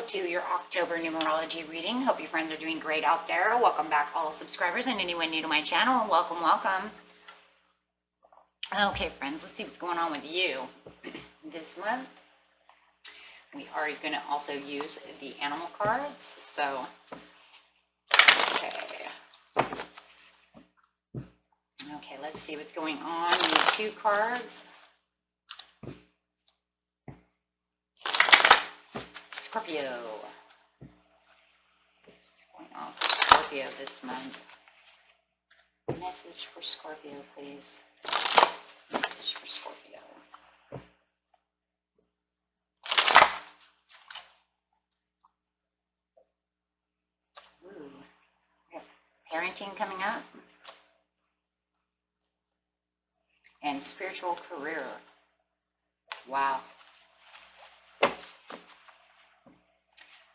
to your October numerology reading. Hope you friends are doing great out there. Welcome back, all subscribers, and anyone new to my channel. Welcome, welcome. Okay, friends, let's see what's going on with you this month. We are going to also use the animal cards. So, okay, let's see what's going on with 2 cards. Scorpio. What's going on for Scorpio this month? Message for Scorpio, please. Message for Scorpio. Ooh, we have parenting coming up. And spiritual career. Wow.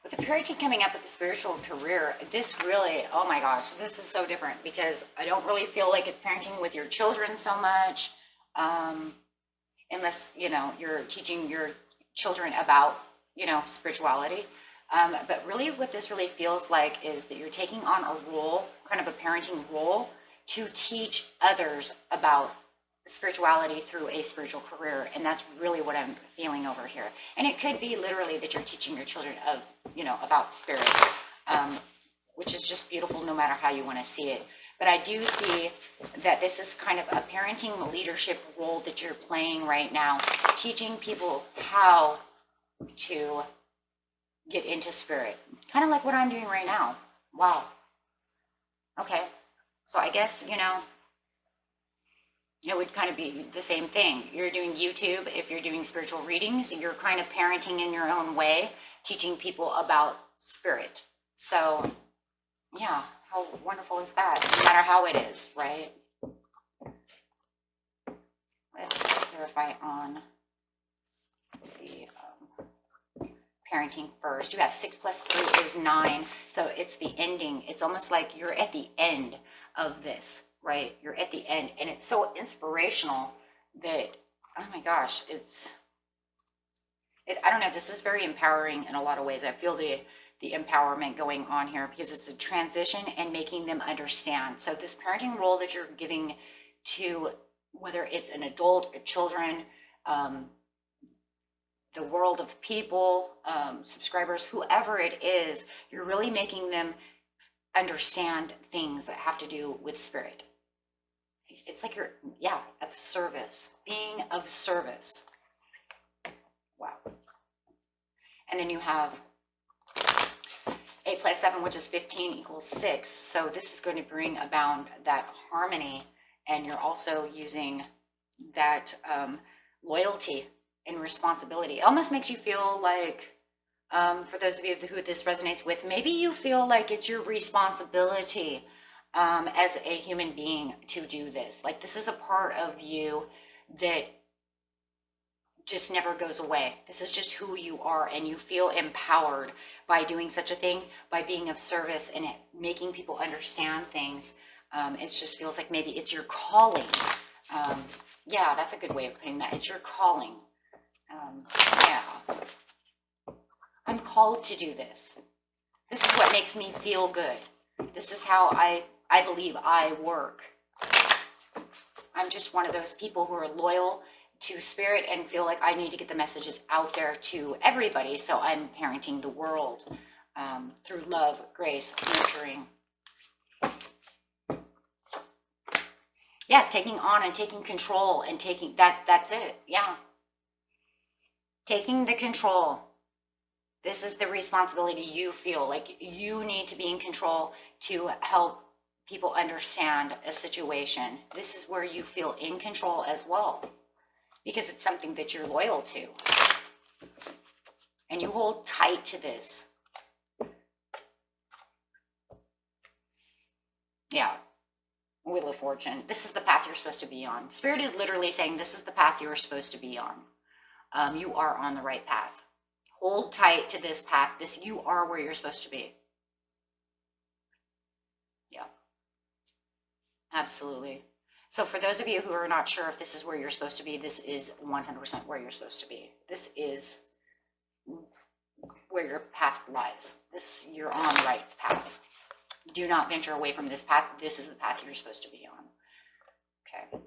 With the parenting coming up with the spiritual career, this really, oh my gosh, this is so different because I don't really feel like it's parenting with your children so much. Unless, you know, you're teaching your children about, you know, spirituality. But really what this really feels like is that you're taking on a role, kind of a parenting role, to teach others about spirituality through a spiritual career. And that's really what I'm feeling over here. And it could be literally that you're teaching your children of, you know, about spirit, which is just beautiful no matter how you want to see it. But I do see that this is kind of a parenting leadership role that you're playing right now, teaching people how to get into spirit. Kind of like what I'm doing right now. Wow. Okay. So I guess, you know, it would kind of be the same thing. You're doing YouTube. If you're doing spiritual readings, you're kind of parenting in your own way, teaching people about spirit. So, yeah, how wonderful is that? No matter how it is, right? Let's clarify on the parenting first. You have 6 plus 3 is 9. So it's the ending. It's almost like you're at the end of this. Right? You're at the end, and it's so inspirational that, oh my gosh, I don't know, this is very empowering in a lot of ways. I feel the empowerment going on here because it's a transition and making them understand. So this parenting role that you're giving to, whether it's an adult or children, the world of people, subscribers, whoever it is, you're really making them understand things that have to do with spirit. It's like you're, yeah, of service, being of service. Wow. And then you have 8 plus 7, which is 15 equals 6. So this is going to bring about that harmony. And you're also using that loyalty and responsibility. It almost makes you feel like, for those of you who this resonates with, maybe you feel like it's your responsibility as a human being to do this. Like this is a part of you that just never goes away. This is just who you are, and you feel empowered by doing such a thing, by being of service and making people understand things. It just feels like maybe it's your calling. Yeah, that's a good way of putting that. It's your calling. Yeah. I'm called to do this. This is what makes me feel good. This is how I believe I work. I'm just one of those people who are loyal to spirit and feel like I need to get the messages out there to everybody. So I'm parenting the world through love, grace, nurturing. Yes, taking on and taking control and taking that's it. Yeah. Taking the control. This is the responsibility you feel like you need to be in control to help people understand a situation. This is where you feel in control as well, because it's something that you're loyal to. And you hold tight to this. Yeah. Wheel of Fortune. This is the path you're supposed to be on. Spirit is literally saying this is the path you're supposed to be on. You are on the right path. Hold tight to this path. You are where you're supposed to be. Yeah. Absolutely. So for those of you who are not sure if this is where you're supposed to be, this is 100% where you're supposed to be. This is where your path lies. You're on the right path. Do not venture away from this path. This is the path you're supposed to be on. Okay.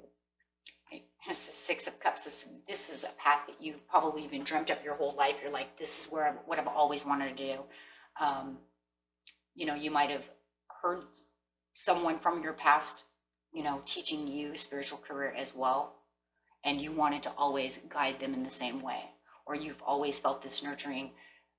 Right. This is Six of Cups. This is a path that you've probably even dreamt up your whole life. You're like, this is what I've always wanted to do. You know, you might have heard someone from your past, you know, teaching you spiritual career as well, and you wanted to always guide them in the same way, or you've always felt this nurturing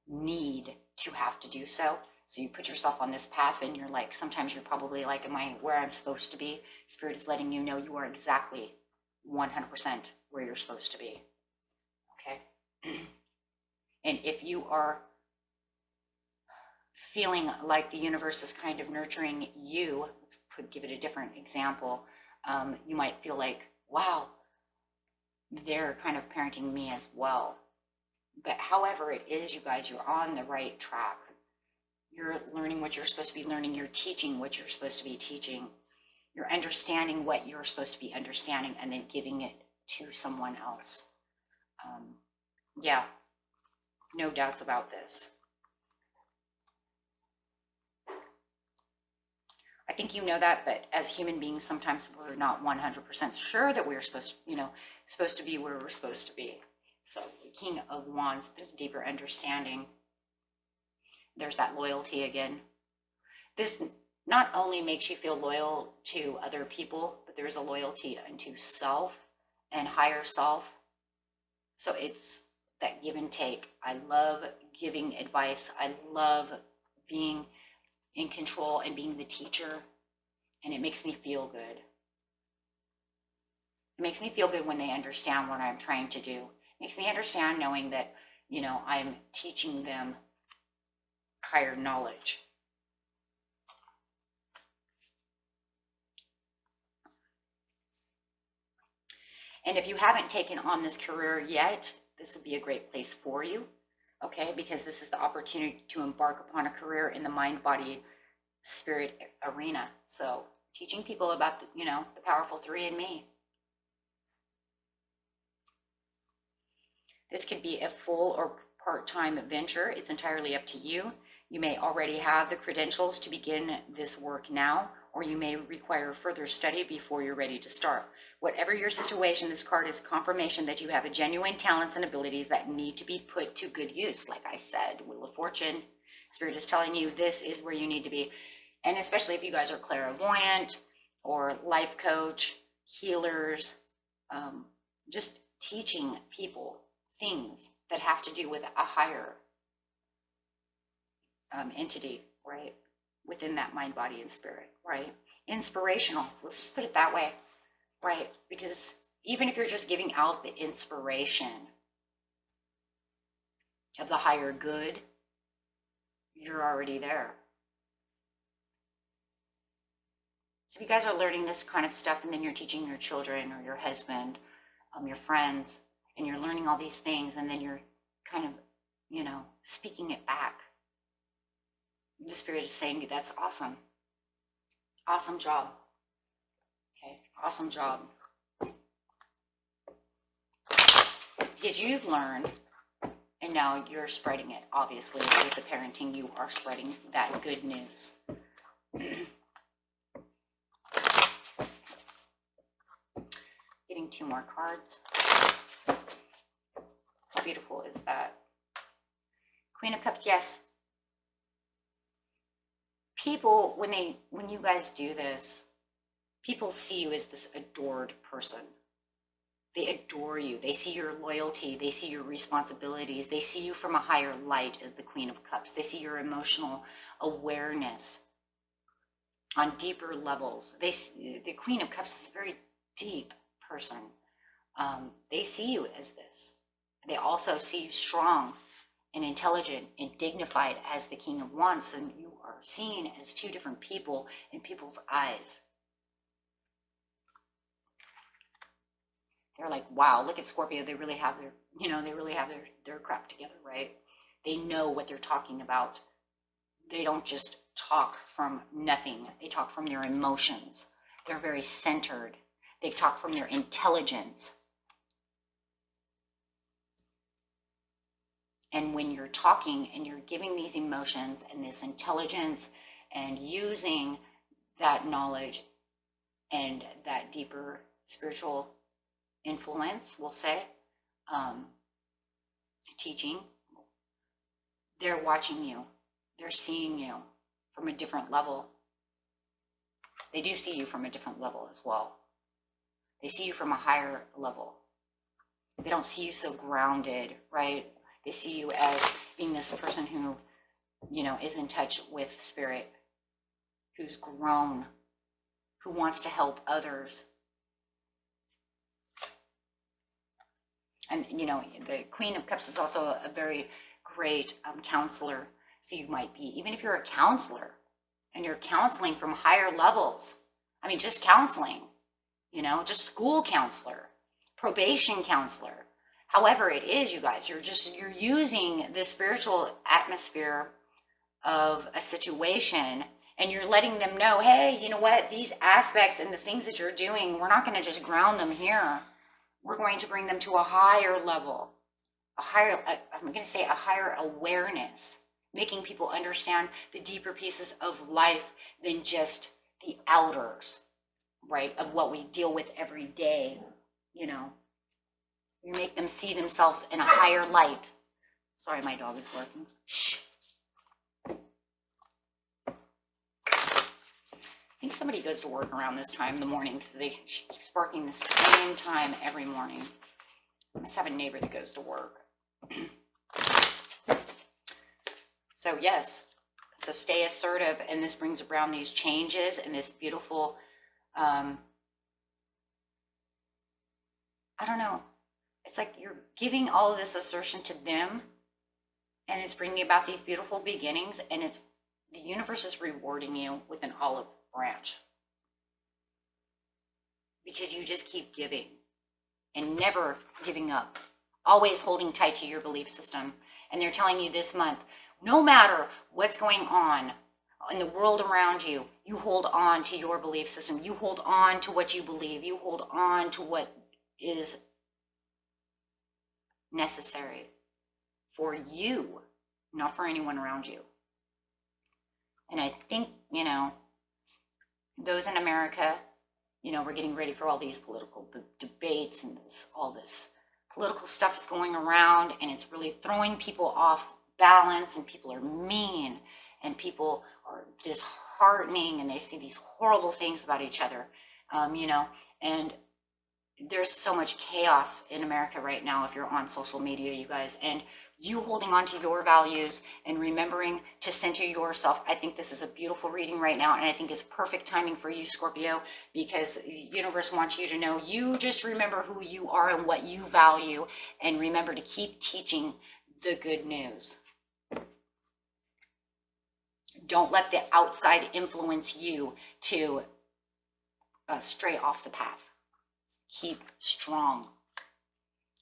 need to have to do so. So you put yourself on this path, and you're like, sometimes you're probably like, am I where I'm supposed to be? Spirit is letting you know you are exactly 100% where you're supposed to be. Okay. And if you are feeling like the universe is kind of nurturing you, give it a different example. You might feel like, wow, they're kind of parenting me as well. But however it is, you guys, you're on the right track. You're learning what you're supposed to be learning. You're teaching what you're supposed to be teaching. You're understanding what you're supposed to be understanding, and then giving it to someone else. Yeah, no doubts about this. I think you know that, but as human beings, sometimes we're not 100% sure that we're supposed to be where we're supposed to be. So the King of Wands, there's deeper understanding. There's that loyalty again. This not only makes you feel loyal to other people, but there's a loyalty unto self and higher self. So it's that give and take. I love giving advice. I love being in control and being the teacher, and it makes me feel good. It makes me feel good when they understand what I'm trying to do. It makes me understand knowing that, you know, I'm teaching them higher knowledge. And if you haven't taken on this career yet, this would be a great place for you. Okay, because this is the opportunity to embark upon a career in the mind, body, spirit arena. So teaching people about the, you know, the powerful three in me. This could be a full or part-time venture. It's entirely up to you. You may already have the credentials to begin this work now, or you may require further study before you're ready to start. Whatever your situation, this card is confirmation that you have a genuine talents and abilities that need to be put to good use. Like I said, Wheel of Fortune, Spirit is telling you this is where you need to be. And especially if you guys are clairvoyant or life coach, healers, just teaching people things that have to do with a higher entity, right? Within that mind, body, and spirit, right? Inspirational, let's just put it that way, right? Because even if you're just giving out the inspiration of the higher good, you're already there. So if you guys are learning this kind of stuff, and then you're teaching your children or your husband, your friends, and you're learning all these things, and then you're kind of, you know, speaking it back. The Spirit is saying, that's awesome. Awesome job. Okay, awesome job. Because you've learned, and now you're spreading it. Obviously, with the parenting, you are spreading that good news. Getting two more cards. How beautiful is that? Queen of Cups, yes. People, when you guys do this, people see you as this adored person. They adore you. They see your loyalty. They see your responsibilities. They see you from a higher light as the Queen of Cups. They see your emotional awareness on deeper levels. The Queen of Cups is a very deep person. They see you as this. They also see you strong and intelligent and dignified as the King of Wands, and you are seen as two different people in people's eyes. They're like, wow, look at Scorpio. They really have their crap together, right? They know what they're talking about. They don't just talk from nothing. They talk from their emotions. They're very centered. They talk from their intelligence. And when you're talking and you're giving these emotions and this intelligence and using that knowledge and that deeper spiritual influence, we'll say, teaching, they're watching you. They're seeing you from a different level. They do see you from a different level as well. They see you from a higher level. They don't see you so grounded, right? They see you as being this person who, is in touch with spirit, who's grown, who wants to help others. And, the Queen of Cups is also a very great counselor. So you might be, even if you're a counselor and you're counseling from higher levels, just counseling, just school counselor, probation counselor, however it is, you guys, you're using the spiritual atmosphere of a situation, and you're letting them know, hey, you know what, these aspects and the things that you're doing, we're not going to just ground them here. We're going to bring them to a higher level, a higher awareness, making people understand the deeper pieces of life than just the outers, right, of what we deal with every day. You make them see themselves in a higher light. Sorry, my dog is working. Shh. I think somebody goes to work around this time in the morning because she keeps barking the same time every morning. I must have a neighbor that goes to work. So yes, so stay assertive, and this brings around these changes and this beautiful, I don't know, it's like you're giving all of this assertion to them, and it's bringing about these beautiful beginnings, and the universe is rewarding you with an olive branch because you just keep giving and never giving up, always holding tight to your belief system. And they're telling you this month, no matter what's going on in the world around you, you hold on to your belief system. You hold on to what you believe. You hold on to what is necessary for you, not for anyone around you. And I think, those in America, we're getting ready for all these political debates, and all this political stuff is going around, and it's really throwing people off balance, and people are mean, and people are disheartening, and they see these horrible things about each other, and there's so much chaos in America right now if you're on social media, you guys, and you holding on to your values and remembering to center yourself. I think this is a beautiful reading right now, and I think it's perfect timing for you, Scorpio, because the universe wants you to know, you just remember who you are and what you value, and remember to keep teaching the good news. Don't let the outside influence you to stray off the path. Keep strong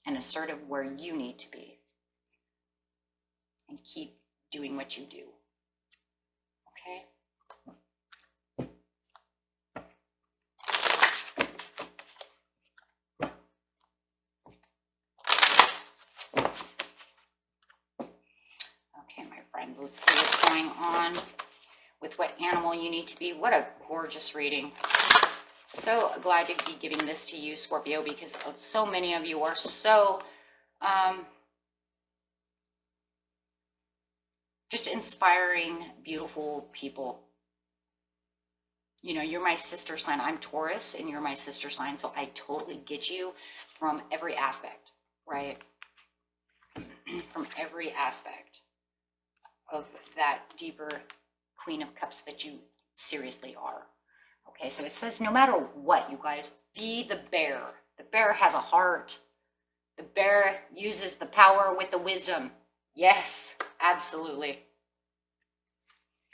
and assertive where you need to be, and keep doing what you do. Okay? Okay, my friends, let's see what's going on with what animal you need to be. What a gorgeous reading. So glad to be giving this to you, Scorpio, because so many of you are so just inspiring, beautiful people. You're my sister sign. I'm Taurus, and you're my sister sign, so I totally get you from every aspect, right? From every aspect of that deeper Queen of Cups that you seriously are. Okay, so it says, no matter what, you guys, be the bear. The bear has a heart. The bear uses the power with the wisdom. Yes, absolutely.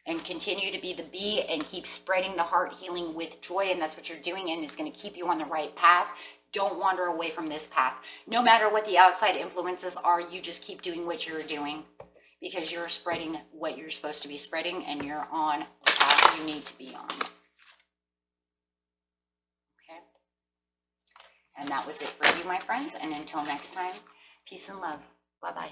And continue to be the bee and keep spreading the heart healing with joy. And that's what you're doing, and it's going to keep you on the right path. Don't wander away from this path. No matter what the outside influences are, you just keep doing what you're doing, because you're spreading what you're supposed to be spreading, and you're on the path you need to be on. Okay? And that was it for you, my friends. And until next time, peace and love. Bye-bye.